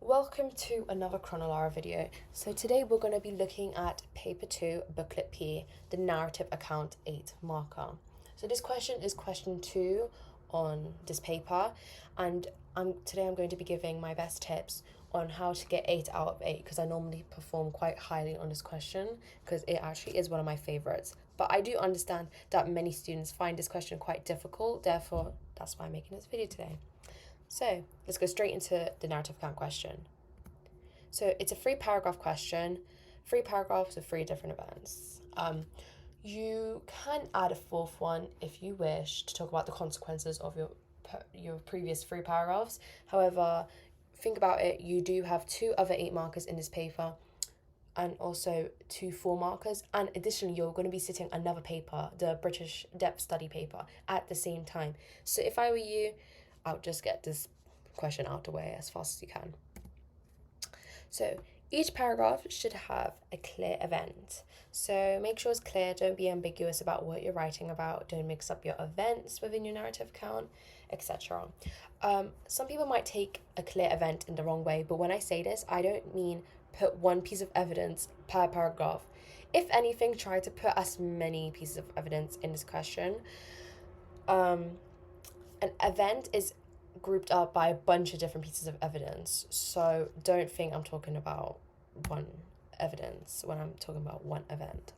Welcome to another Chronolara video. So today we're going to be looking at paper 2, booklet P, the narrative account 8 marker. So this question is question 2 on this paper, and today I'm going to be giving my best tips on how to get 8 out of 8, because I normally perform quite highly on this question because it actually is one of my favorites. But I do understand that many students find this question quite difficult, therefore that's why I'm making this video today. So let's go straight into the narrative account question. So it's a 3-paragraph question, 3 paragraphs of 3 different events. You can add a 4th one if you wish to talk about the consequences of your previous 3 paragraphs. However, think about it, you do have 2 other 8 markers in this paper and also 2 4 markers, and additionally you're going to be sitting another paper, the British depth study paper, at the same time. So if I were you, I'll just get this question out of the way as fast as you can. So each paragraph should have a clear event. So make sure it's clear, don't be ambiguous about what you're writing about, don't mix up your events within your narrative account, etc. Some people might take a clear event in the wrong way, but when I say this, I don't mean put one piece of evidence per paragraph. If anything, try to put as many pieces of evidence in this question. An event is grouped up by a bunch of different pieces of evidence, so don't think I'm talking about one evidence when I'm talking about one event.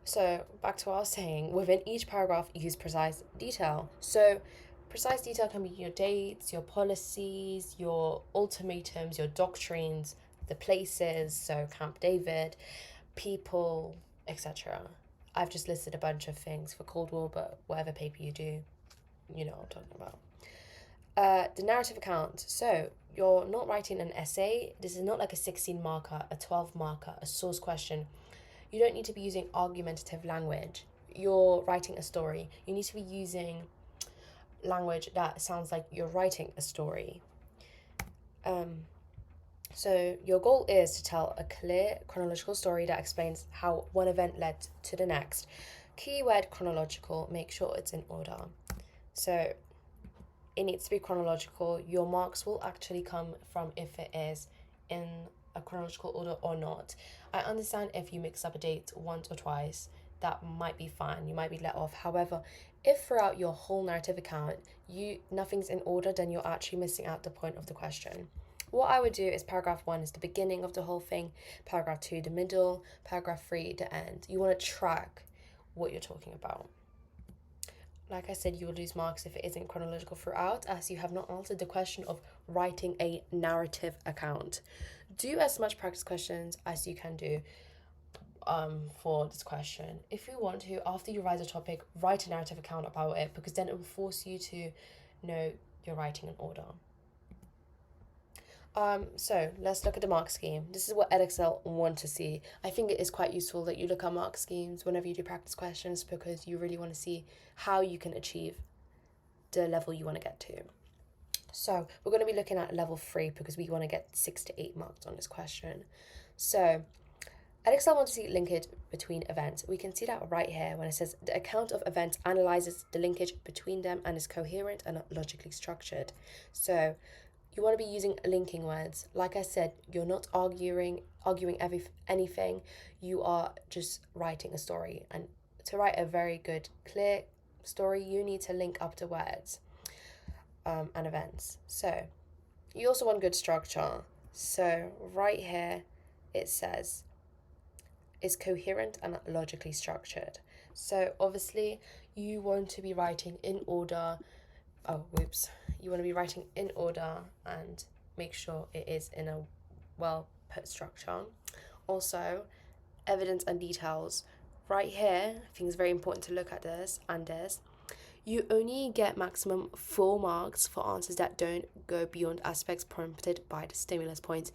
So back to what I was saying, within each paragraph use precise detail. So precise detail can be your dates, your policies, your ultimatums, your doctrines, the places, so Camp David, people, etc. I've just listed a bunch of things for Cold War, but whatever paper you do, you know what I'm talking about. The narrative account. So you're not writing an essay. This is not like a 16 marker, a 12 marker, a source question. You don't need to be using argumentative language. You're writing a story. You need to be using language that sounds like you're writing a story. So your goal is to tell a clear chronological story that explains how one event led to the next. Keyword chronological, make sure it's in order. So it needs to be chronological. Your marks will actually come from if it is in a chronological order or not. I understand if you mix up a date once or twice, that might be fine, you might be let off. However, if throughout your whole narrative account nothing's in order, then you're actually missing out the point of the question. What I would do is paragraph 1 is the beginning of the whole thing, paragraph 2 the middle, paragraph 3 the end. You want to track what you're talking about. Like I said, you will lose marks if it isn't chronological throughout, as you have not answered the question of writing a narrative account. Do as much practice questions as you can do for this question. If you want to, after you write a topic, write a narrative account about it, because then it will force you to know your writing in order. So let's look at the mark scheme. This is what Edexcel want to see. I think it is quite useful that you look at mark schemes whenever you do practice questions, because you really want to see how you can achieve the level you want to get to. So we're going to be looking at level 3 because we want to get 6 to 8 marks on this question. So Edexcel wants to see linkage between events. We can see that right here when it says the account of events analyzes the linkage between them and is coherent and logically structured. So you want to be using linking words. Like I said, you're not arguing anything. You are just writing a story. And to write a very good, clear story, you need to link up the words and events. So you also want good structure. So right here, it says is coherent and logically structured. So obviously, you want to be writing in order. You want to be writing in order and make sure it is in a well put structure. Also, evidence and details. Right here, I think it's very important to look at this and this. You only get maximum 4 marks for answers that don't go beyond aspects prompted by the stimulus points.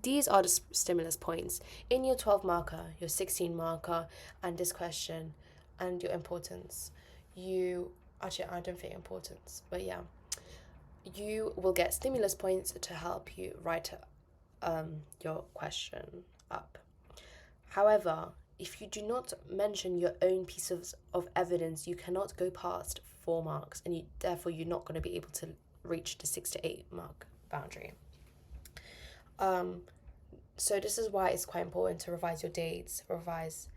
These are the stimulus points in your 12 marker, your 16 marker, and this question, and your importance. I don't think importance, but yeah. You will get stimulus points to help you write your question up. However, if you do not mention your own pieces of evidence, you cannot go past 4 marks, and therefore you're not going to be able to reach the 6 to 8 mark boundary. So this is why it's quite important to revise your dates, revise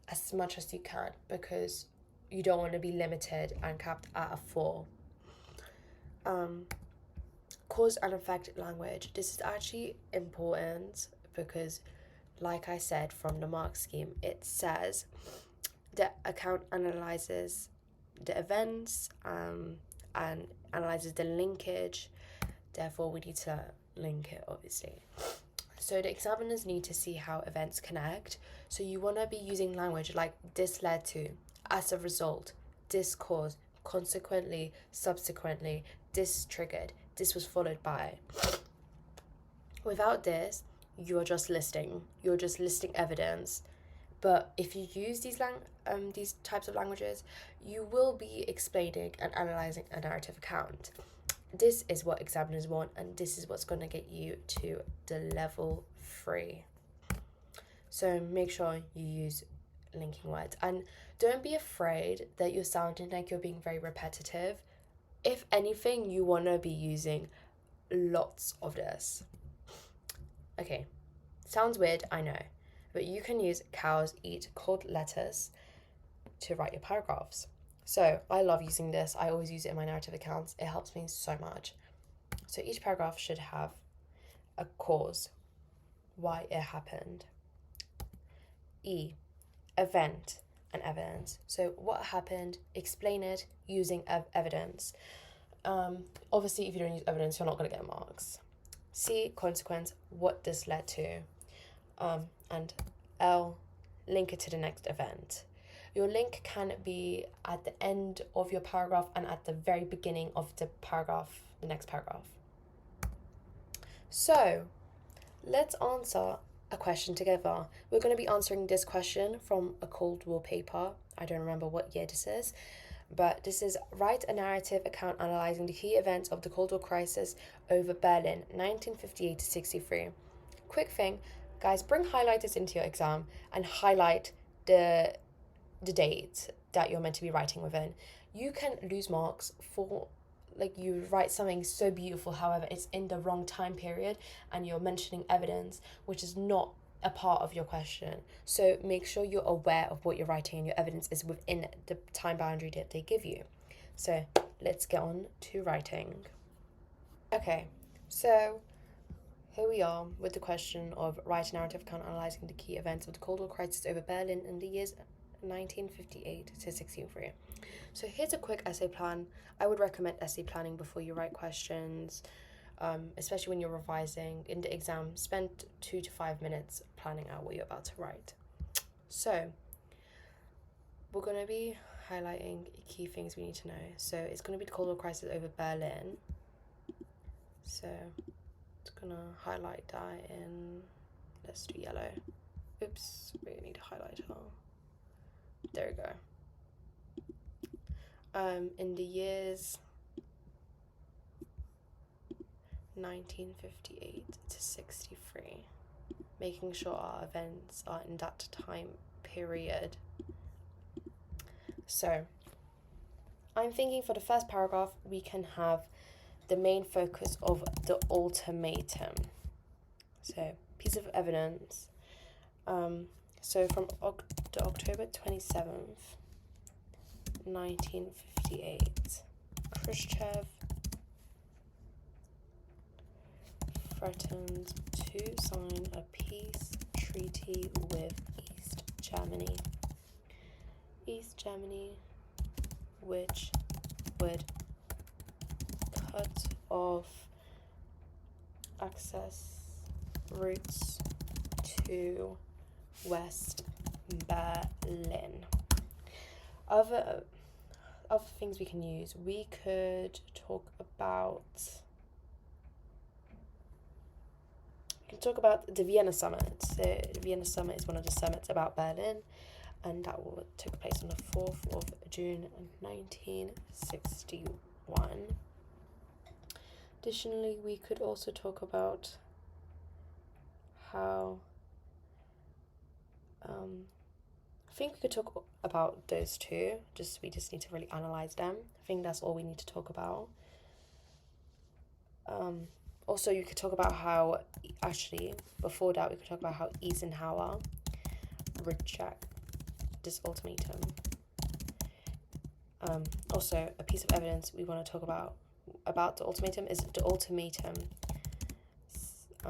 as much as you can, because you don't want to be limited and capped at a 4. Cause and effect language. This is actually important because, like I said, from the mark scheme, it says the account analyzes the events and analyzes the linkage. Therefore, we need to link it, obviously. So the examiners need to see how events connect. So you want to be using language like this led to, as a result, this caused, consequently, subsequently, this triggered, this was followed by. Without this, you're just listing evidence. But if you use these types of languages, you will be explaining and analyzing a narrative account. This is what examiners want, and this is what's going to get you to the level 3. So make sure you use linking words, and don't be afraid that you're sounding like you're being very repetitive. If anything, you want to be using lots of this. Okay, sounds weird, I know, but you can use cows eat cold lettuce to write your paragraphs. So I love using this. I always use it in my narrative accounts. It helps me so much. So each paragraph should have a cause, why it happened. E, event and evidence. So what happened, explain it using evidence. Obviously, if you don't use evidence, you're not going to get marks. C, consequence, what this led to. And L, link it to the next event. Your link can be at the end of your paragraph and at the very beginning of the next paragraph. So, let's answer a question together. We're going to be answering this question from a Cold War paper. I don't remember what year this is, but this is write a narrative account analyzing the key events of the Cold War crisis over Berlin, 1958 to 63. Quick thing, guys, bring highlighters into your exam and highlight the date that you're meant to be writing within. You can lose marks for you write something so beautiful, however it's in the wrong time period and you're mentioning evidence which is not a part of your question. So make sure you're aware of what you're writing and your evidence is within the time boundary that they give you. So let's get on to writing. Okay, so here we are with the question of write a narrative account analyzing the key events of the Cold War crisis over Berlin in the years 1958 to 63. So here's a quick essay plan. I would recommend essay planning before you write questions, especially when you're revising. In the exam, spend 2 to 5 minutes planning out what you're about to write. So we're going to be highlighting key things we need to know. So it's going to be the Cold War crisis over Berlin. So it's going to highlight that in, let's do yellow. Oops, we need a highlighter. There we go. In the years 1958 to 63, making sure our events are in that time period. So I'm thinking for the first paragraph, we can have the main focus of the ultimatum. So piece of evidence. So from October 27th, 1958, Khrushchev threatened to sign a peace treaty with East Germany. East Germany, which would cut off access routes to West Berlin. Other things we can use, we could talk about the Vienna Summit. So the Vienna Summit is one of the summits about Berlin, and that took place on the 4th of June 1961. Additionally, we could also talk about how I think we could talk about those two. We just need to really analyze them. I think that's all we need to talk about. Also, you could talk about how, actually, before that, we could talk about how Eisenhower reject this ultimatum. Also, a piece of evidence we want to talk about the ultimatum is the ultimatum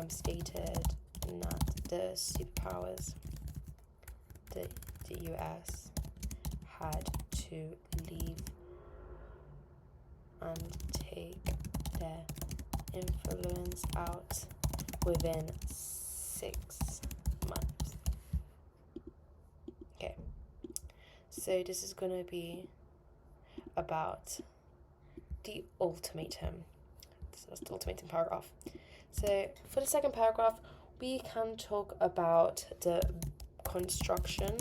stated that the superpowers, the US, had to leave and take their influence out within 6 months. Okay, so this is going to be about the ultimatum. That's the ultimatum paragraph. So for the second paragraph, we can talk about the construction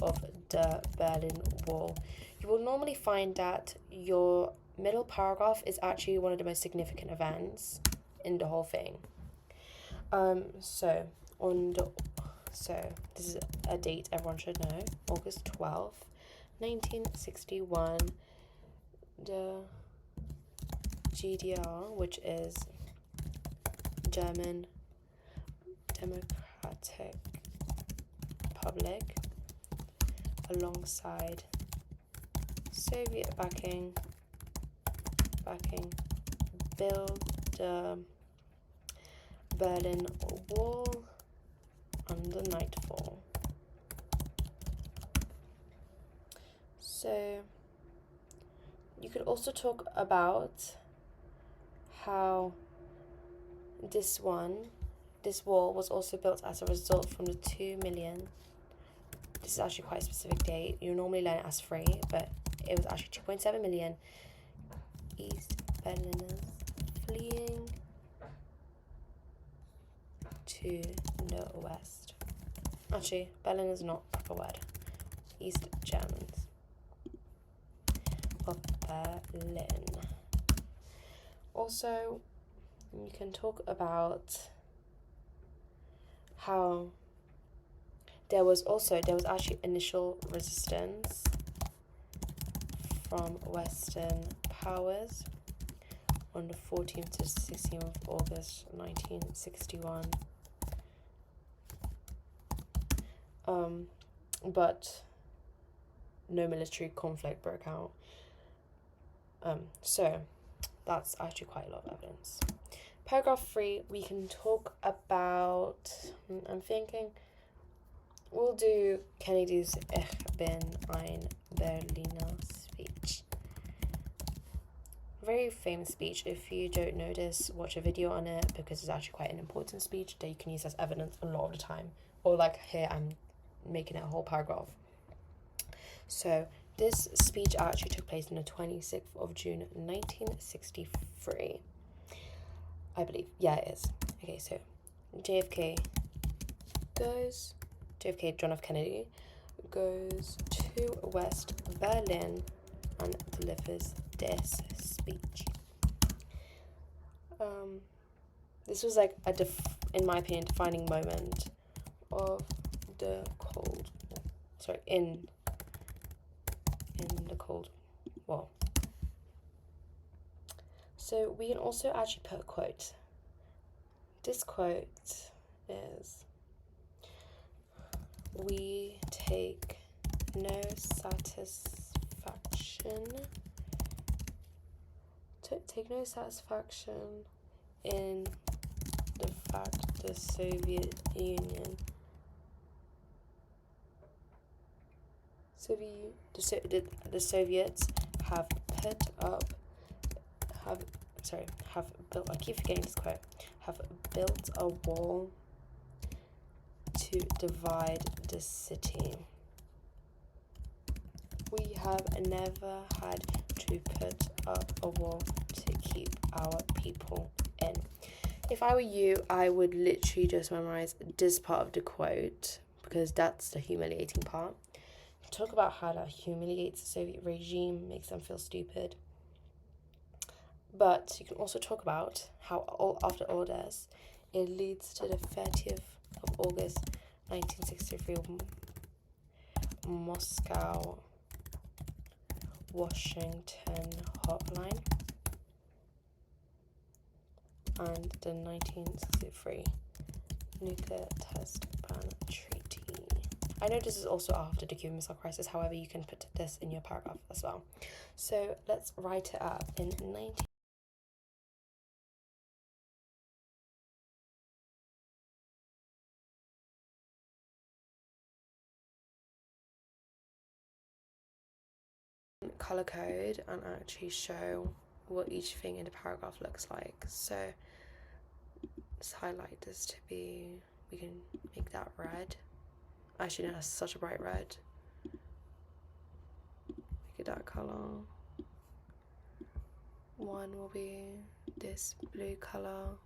of the Berlin Wall. You will normally find that your middle paragraph is actually one of the most significant events in the whole thing. So this is a date everyone should know, August 12th, 1961. The GDR, which is German Democratic Republic, alongside Soviet backing, build the Berlin Wall under nightfall. So you could also talk about how this wall was also built as a result from the 2 million. This is actually quite a specific date. You normally learn it as 3, but it was actually 2.7 million East Berliners fleeing to the west. Actually, Berlin is not a proper word. East Germans of Berlin. Also, you can talk about how there was actually initial resistance from Western powers on the 14th to 16th of August 1961. But no military conflict broke out. So that's actually quite a lot of evidence. Paragraph 3, we can talk about, I'm thinking, we'll do Kennedy's Ich bin ein Berliner speech. Very famous speech. If you don't know this, watch a video on it, because it's actually quite an important speech that you can use as evidence a lot of the time. Or like here, I'm making it a whole paragraph. So this speech actually took place on the 26th of June 1963, I believe. Yeah, it is. Okay, so JFK, John F. Kennedy, goes to West Berlin and delivers this speech. This was like in my opinion, defining moment of the Cold War. Sorry, in the Cold War. So we can also actually put a quote. This quote is, "We take no satisfaction in the fact the Soviet Union the Soviets have built, I keep forgetting this quote, have built a wall to divide the city. We have never had to put up a wall to keep our people in." If I were you, I would literally just memorize this part of the quote, because that's the humiliating part. Talk about how that humiliates the Soviet regime, makes them feel stupid. But you can also talk about how after all this, it leads to the 30th of August 1963 Moscow-Washington hotline. and the 1963 Nuclear Test Ban Treaty. I know this is also after the Cuban Missile Crisis, however, you can put this in your paragraph as well. So let's write it up. In 19... color code and actually show what each thing in the paragraph looks like. So let's highlight this to be, we can make that red. Actually, no, that's such a bright red. Make it that color. One will be this blue color.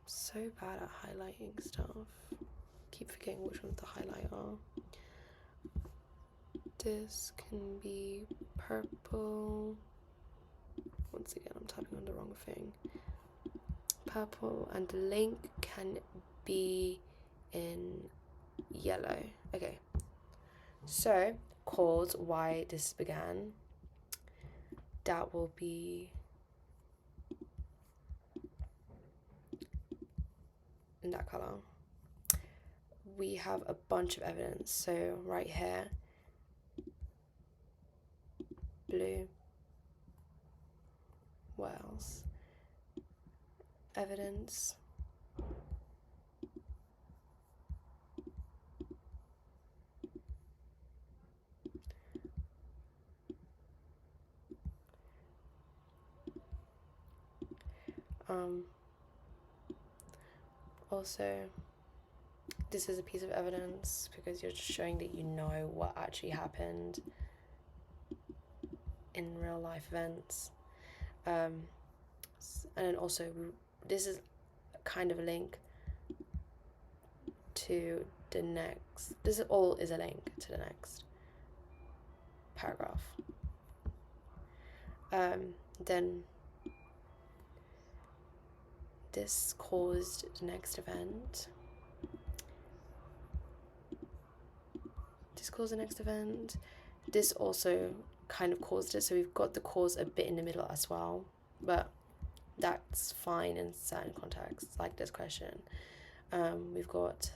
So bad at highlighting stuff. Keep forgetting which ones the highlighter. This can be purple. Once again, I'm typing on the wrong thing. Purple, and the link can be in yellow. Okay, so cause why this began, that will be in that color. We have a bunch of evidence, so right here, blue. What else? Evidence. Also, this is a piece of evidence because you're just showing that you know what actually happened in real life events. And then also, this is kind of a link to the next. This all is a link to the next paragraph. Then this caused the next event. This caused the next event. This also kind of caused it, so we've got the cause a bit in the middle as well, but that's fine in certain contexts, like this question. We've got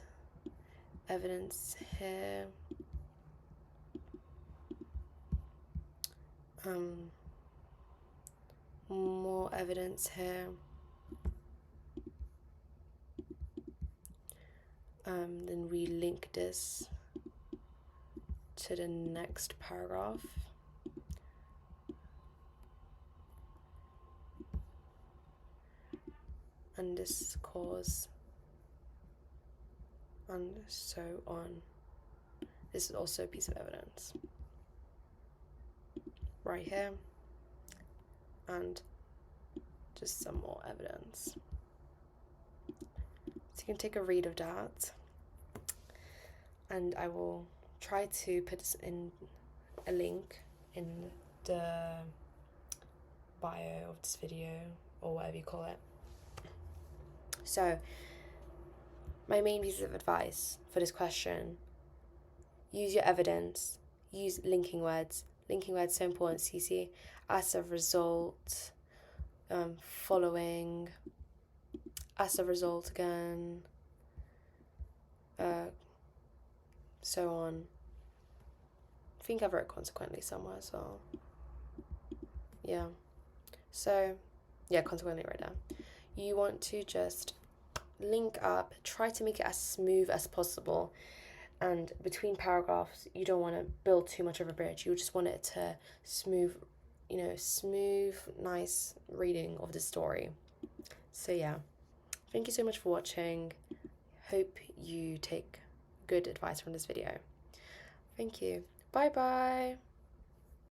evidence here. More evidence here. Then we link this to the next paragraph. And this cause, and so on. This is also a piece of evidence. Right here. And just some more evidence. So you can take a read of that. And I will try to put this in a link in the bio of this video, or whatever you call it. So, my main piece of advice for this question: use your evidence, use linking words. Linking words so important. So you see, as a result, following, as a result again, so on. I think I wrote consequently somewhere as well. Yeah. So, yeah, consequently right there. You want to just link up, try to make it as smooth as possible. And between paragraphs, you don't want to build too much of a bridge. You just want it to smooth, nice reading of the story. So yeah, thank you so much for watching. Hope you take good advice from this video. Thank you. Bye bye.